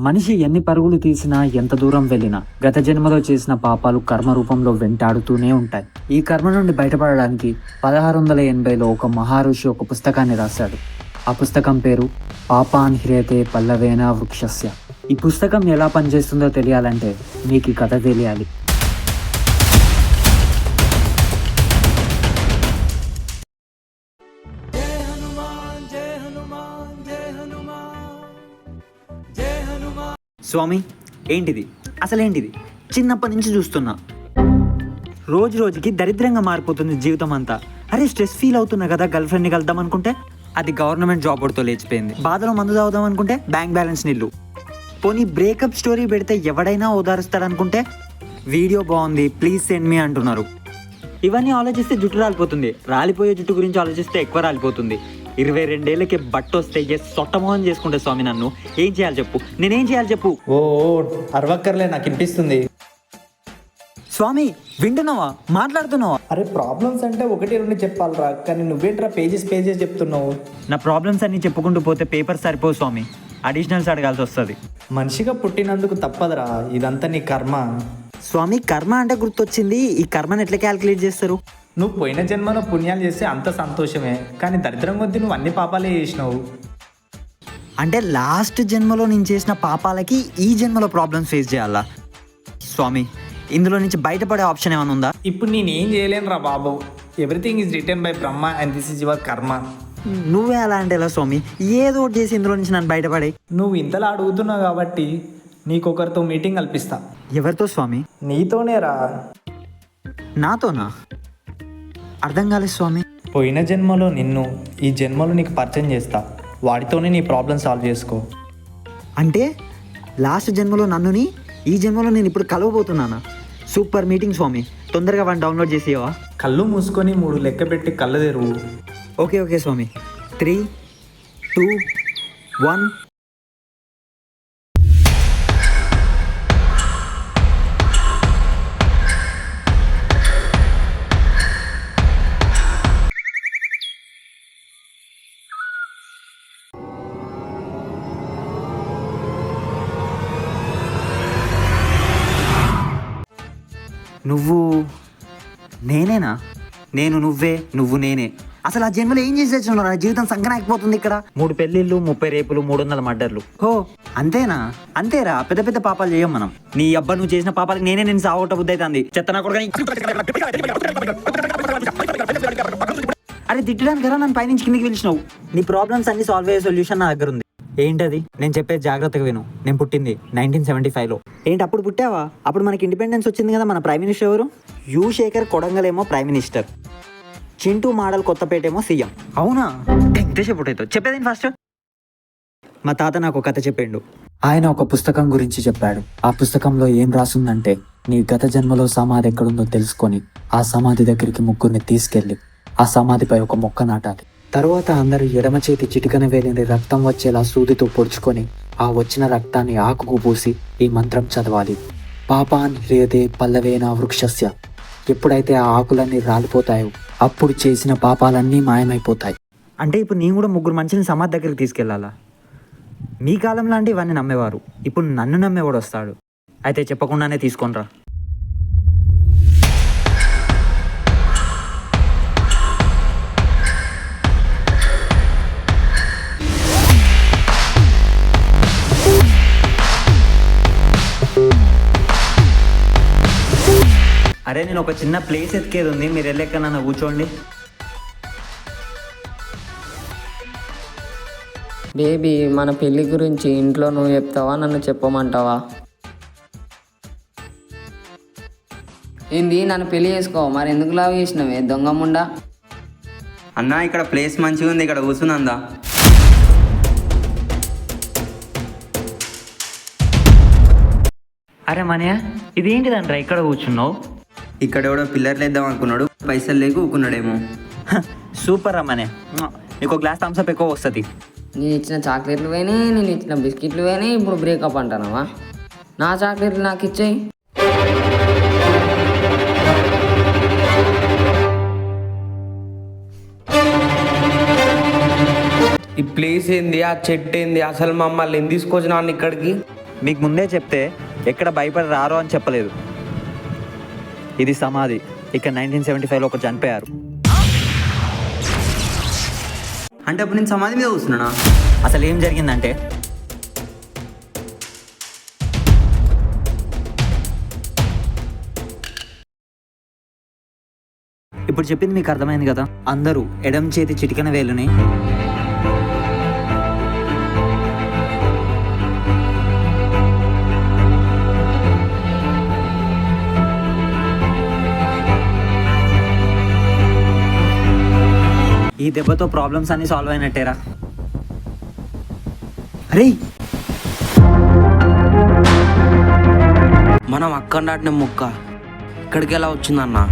మనిషి ఎన్ని పరుగులు తీసినా ఎంత దూరం వెళ్ళినా గత జన్మలో చేసిన పాపాలు కర్మ రూపంలో వెంటాడుతూనే ఉంటాయి. ఈ కర్మ నుండి బయటపడడానికి 1680లో ఒక మహర్షి ఒక పుస్తకాన్ని రాశాడు. ఆ పుస్తకం పేరు పాపాన్ హ్రియతే పల్లవేన వృక్షస్య. ఈ పుస్తకం ఎలా పనిచేస్తుందో తెలియాలంటే మీకు ఈ కథ తెలియాలి. స్వామి, ఏంటిది అసలేంటిది? చిన్నప్పటి నుంచి చూస్తున్నా, రోజు రోజుకి దరిద్రంగా మారిపోతుంది జీవితం అంతా. అరే స్ట్రెస్ ఫీల్ అవుతున్నా కదా, గర్ల్ ఫ్రెండ్ని కలుద్దాం అనుకుంటే అది గవర్నమెంట్ జాబ్ తో లేచిపోయింది. బాధలో మందు తాగుదాం అనుకుంటే బ్యాంక్ బ్యాలెన్స్ నిల్లు. పోనీ బ్రేకప్ స్టోరీ పెడితే ఎవడైనా ఓదారుస్తాడనుకుంటే వీడియో బాగుంది ప్లీజ్ సెండ్ మీ అంటున్నారు. ఇవన్నీ ఆలోచిస్తే జుట్టు రాలిపోతుంది. రాలిపోయే జుట్టు గురించి ఆలోచిస్తే ఎక్కువ రాలిపోతుంది. 22 ఏళ్ళకి బట్ట వస్తే సొట్టమోహన్ చేసుకుంటే స్వామి నన్ను ఏం చేయాలి చెప్పు? నేనేం చేయాలి చెప్పు? ఓ అరవక్కర్లే, నాకు వినిపిస్తుంది. స్వామి వింటున్నావా? మాట్లాడుతున్నావా? అరే ప్రాబ్లమ్స్ అంటే 1-2 చెప్పాలరా, కానీ నువ్వేంట్రా పేజెస్ చెప్తున్నావు? నా ప్రాబ్లమ్స్ అన్ని చెప్పుకుంటూ పోతే పేపర్ సరిపోవు స్వామి, అడిషనల్స్ అడగాల్సి వస్తుంది. మనిషిగా పుట్టినందుకు తప్పదురా, ఇదంతా నీ కర్మ. స్వామి కర్మ అంటే గుర్తొచ్చింది, ఈ కర్మను ఎట్లా క్యాల్కులేట్ చేస్తారు? నువ్వు పోయిన జన్మలో పుణ్యాలు చేస్తే అంత సంతోషమే, కానీ దరిద్రం కొద్దీ నువ్వు అన్ని పాపాలే చేసినావు. అంటే లాస్ట్ జన్మలో నేను చేసిన పాపాలకి ఈ జన్మలో ప్రాబ్లమ్స్ ఫేస్ చేయాలా? స్వామి ఇందులో నుంచి బయటపడే ఆప్షన్ ఏమైనా ఉందా? ఇప్పుడు నేనేం చేయలేను రా బాబు. Everything is return by Brahma and this is your karma. నువ్వే అలా అంటే ఎలా స్వామి? ఏదో ఒకటి చేసి ఇందులో నుంచి నన్ను బయటపడే. నువ్వు ఇంతలా అడుగుతున్నావు కాబట్టి నీకొకరితో మీటింగ్ కల్పిస్తా. ఎవరితో స్వామి? నీతోనే రా. నాతోనా? అర్థం కాలేదు స్వామి. పోయిన జన్మలో నిన్ను ఈ జన్మలో నీకు పరిచయం చేస్తా, వాడితోనే నీ ప్రాబ్లం సాల్వ్ చేసుకో. అంటే లాస్ట్ జన్మలో నన్నుని ఈ జన్మలో నేను ఇప్పుడు కలవబోతున్నానా? సూపర్ మీటింగ్ స్వామి, తొందరగా వాడిని డౌన్లోడ్ చేసేవా? కళ్ళు మూసుకొని 3 లెక్క పెట్టి కళ్ళు తెరువు. ఓకే ఓకే స్వామి. 3, 2, 1. నువ్వు నేనేనా? నేను నువ్వే, నువ్వు నేనే. అసలు ఆ జన్మలో ఏం చేసి వచ్చిన నా జీవితం సంకనాకపోతుంది. ఇక్కడ 3 పెళ్లిళ్ళు, 30 రేపులు, 300 మర్డర్లు. ఓ అంతేనా? అంతేరా, పెద్ద పెద్ద పాపాలు చేయం మనం. నీ అబ్బా నువ్వు చేసిన పాపాలకి నేను సాగొట్ట బుద్ధి అవుతుంది. చెత్తనా కొడుకు. అరే తిట్టడానికి కదా నన్ను పైనుంచి కిందికి పిలిచినావు. నీ ప్రాబ్లమ్స్ అన్ని సాల్వ్ అయ్యే సొల్యూషన్ నా దగ్గర ఉంది. ఏంటది? నేను చెప్పేది జాగ్రత్తగా విను. నేను పుట్టింది 1975లో. ఏంటి అప్పుడు పుట్టావా? అప్పుడు మనకి ఇండిపెండెన్స్ వచ్చింది కదా. మన ప్రైమ్ మినిస్టర్ ఎవరు? యూ శేఖర్ కొడంగల్ ప్రైమ్ మినిస్టర్. చింటూ మాడల్ కొత్తపేట సీఎం. అవునా? చెప్పేది ఫస్ట్. మా తాత నాకు ఒక కథ చెప్పిండు. ఆయన ఒక పుస్తకం గురించి చెప్పాడు. ఆ పుస్తకంలో ఏం రాసుందంటే, నీ గత జన్మలో సమాధి ఎక్కడుందో తెలుసుకొని ఆ సమాధి దగ్గరికి ముగ్గురిని తీసుకెళ్ళి ఆ సమాధిపై ఒక మొక్క నాటాలి. తరువాత అందరూ ఎడమ చేతి చిటికన వేలిని రక్తం వచ్చేలా సూదితో పొడుచుకొని ఆ వచ్చిన రక్తాన్ని ఆకుకు పూసి ఈ మంత్రం చదవాలి. పాపాన్ హ్రియతే పల్లవేన వృక్షస్య. ఎప్పుడైతే ఆ ఆకులన్నీ రాలిపోతాయో అప్పుడు చేసిన పాపాలన్నీ మాయమైపోతాయి. అంటే ఇప్పుడు నేను కూడా 3 మనుషుల్ని సమాధి దగ్గరికి తీసుకెళ్లాలా? మీ కాలం లాంటి ఇవన్నీ నమ్మేవారు, ఇప్పుడు నన్ను నమ్మేవాడు వస్తాడు. అయితే చెప్పకుండానే తీసుకోనరా. అరే నేను ఒక చిన్న ప్లేస్ ఎతికేది ఉంది, మీరు వెళ్ళెక్కనన్నా కూర్చోండి. బేబీ, మన పెళ్ళి గురించి ఇంట్లో నువ్వు చెప్తావా, నన్ను చెప్పమంటావా? ఏంది నన్ను పెళ్లి చేసుకో? మరి ఎందుకు లావ్ చేసినవే దొంగముండా? అన్నా ఇక్కడ ప్లేస్ మంచిగా ఉంది, ఇక్కడ కూర్చుందా? అరే మనయ్య, ఇదేంటిదంట్రా ఇక్కడ కూర్చున్నావు? ఇక్కడ ఎవడో పిల్లర్లు వేద్దాం అనుకున్నాడు, పైసలు లేక ఊకున్నాడేమో. సూపర్ అమ్మనే, నీకు గ్లాస్ థమ్స్అప్ ఎక్కువ వస్తుంది. నేను ఇచ్చిన చాక్లెట్లు పోయినాయి, నేను ఇచ్చిన బిస్కెట్లు పోయినాయి, ఇప్పుడు బ్రేకప్ అంటానవా? నా చాక్లెట్లు నాకు ఇచ్చేయి. ఈ ప్లేస్ ఏంది, ఆ చెట్టు ఏంది, అసలు మమ్మల్ని ఎందుకు తీసుకొచ్చినా ఇక్కడికి? మీకు ముందే చెప్తే ఎక్కడ భయపడి రారో అని చెప్పలేదు. ఇది సమాధి. ఇక్కడ 1975లో ఒకరు చనిపోయారు. అంటే అప్పుడు నేను సమాధి మీద కూర్చున్నానా? అసలు ఏం జరిగిందంటే, ఇప్పుడు చెప్పింది మీకు అర్థమైంది కదా. అందరూ ఎడమ చేతి చిటికెన వేలుని ఈ దెబ్బతో ప్రాబ్లమ్స్ అన్ని సాల్వ్ అయినట్టేరా. అరే మనం అక్కడ నాటిన మొక్క ఇక్కడికి ఎలా వచ్చిందన్నా?